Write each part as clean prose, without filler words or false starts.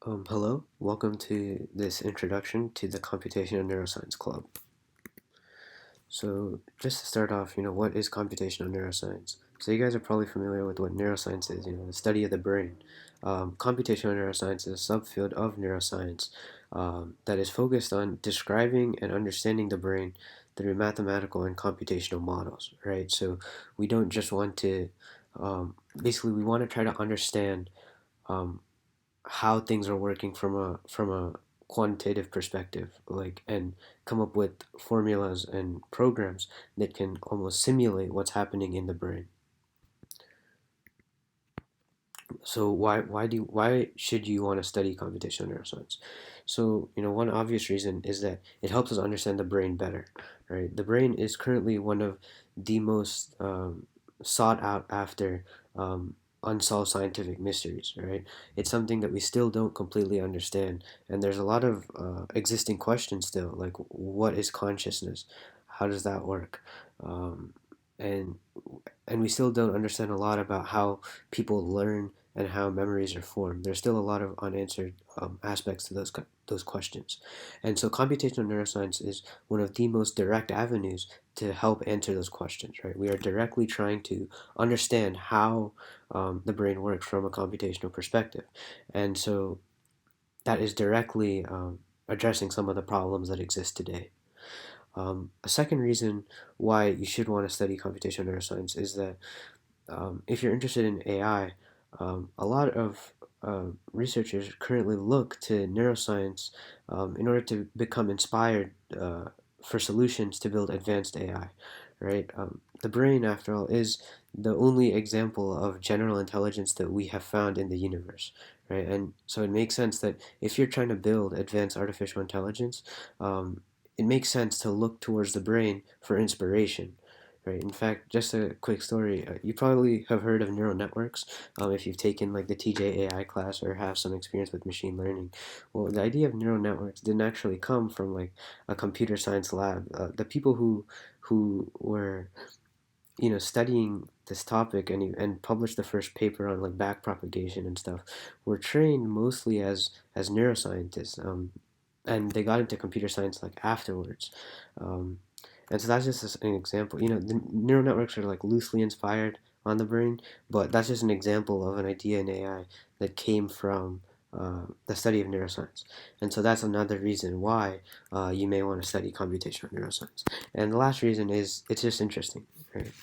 Hello, welcome to this introduction to the Computational Neuroscience Club. So, just to start off, what is computational neuroscience? So, you guys are probably familiar with what neuroscience is, the study of the brain. Computational neuroscience is a subfield of neuroscience that is focused on describing and understanding the brain through mathematical and computational models, right? So, we don't just want to, basically, we want to try to understand um, how things are working from a quantitative perspective, like, and come up with formulas and programs that can almost simulate what's happening in the brain. So why should you want to study computational neuroscience? So, one obvious reason is that it helps us understand the brain better, right? The brain is currently one of the most sought out after unsolved scientific mysteries, right? It's something that we still don't completely understand, and there's a lot of existing questions still, like what is consciousness? How does that work? Um, and and we still don't understand a lot about how people learn and how memories are formed. There's still a lot of unanswered aspects to those questions, and so computational neuroscience is one of the most direct avenues to help answer those questions. Right, we are directly trying to understand how the brain works from a computational perspective, and so that is directly addressing some of the problems that exist today. A second reason why you should want to study computational neuroscience is that if you're interested in AI, a lot of researchers currently look to neuroscience in order to become inspired for solutions to build advanced AI, right? The brain, after all, is the only example of general intelligence that we have found in the universe, right? And so it makes sense that if you're trying to build advanced artificial intelligence, um, it makes sense to look towards the brain for inspiration. Right. In fact, just a quick story. You probably have heard of neural networks if you've taken like the TJ AI class or have some experience with machine learning. Well, the idea of neural networks didn't actually come from like a computer science lab. The people who were studying this topic and published the first paper on like back propagation and stuff were trained mostly as neuroscientists. And they got into computer science like afterwards. Um, and so that's just an example. The neural networks are like loosely inspired on the brain, but that's just an example of an idea in AI that came from the study of neuroscience. And so that's another reason why you may want to study computational neuroscience. And the last reason is it's just interesting, right?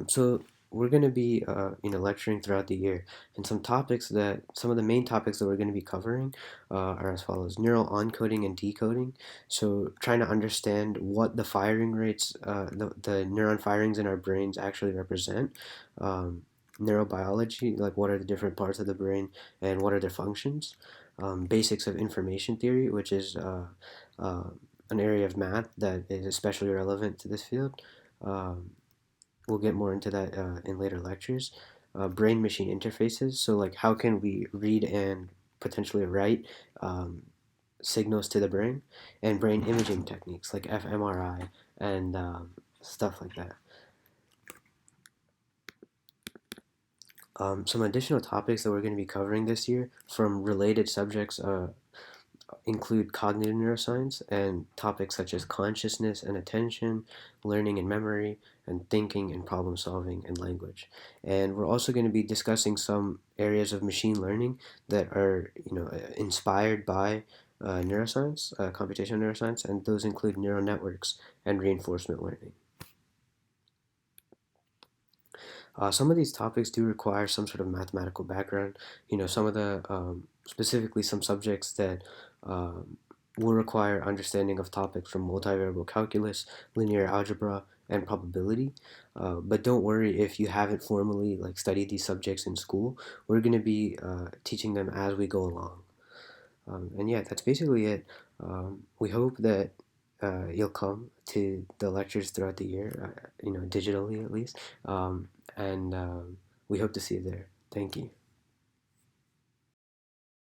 So we're going to be, lecturing throughout the year, and some of the main topics that we're going to be covering are as follows: neural encoding and decoding. So trying to understand what the firing rates, the neuron firings in our brains actually represent. Um, Neurobiology, like what are the different parts of the brain and what are their functions. Basics of information theory, which is uh, an area of math that is especially relevant to this field. Um, we'll get more into that in later lectures. Brain machine interfaces. So, like, how can we read and potentially write signals to the brain? And brain imaging techniques like fMRI and stuff like that. Some additional topics that we're going to be covering this year from related subjects include cognitive neuroscience and topics such as consciousness and attention, learning and memory, and thinking and problem solving and language. And we're also going to be discussing some areas of machine learning that are, inspired by neuroscience, computational neuroscience, and those include neural networks and reinforcement learning. Some of these topics do require some sort of mathematical background. Some of the specifically some subjects that will require understanding of topics from multivariable calculus, linear algebra, and probability. But don't worry if you haven't formally like studied these subjects in school. We're going to be teaching them as we go along. And yeah, that's basically it. We hope that you'll come to the lectures throughout the year, digitally at least. And we hope to see you there. Thank you.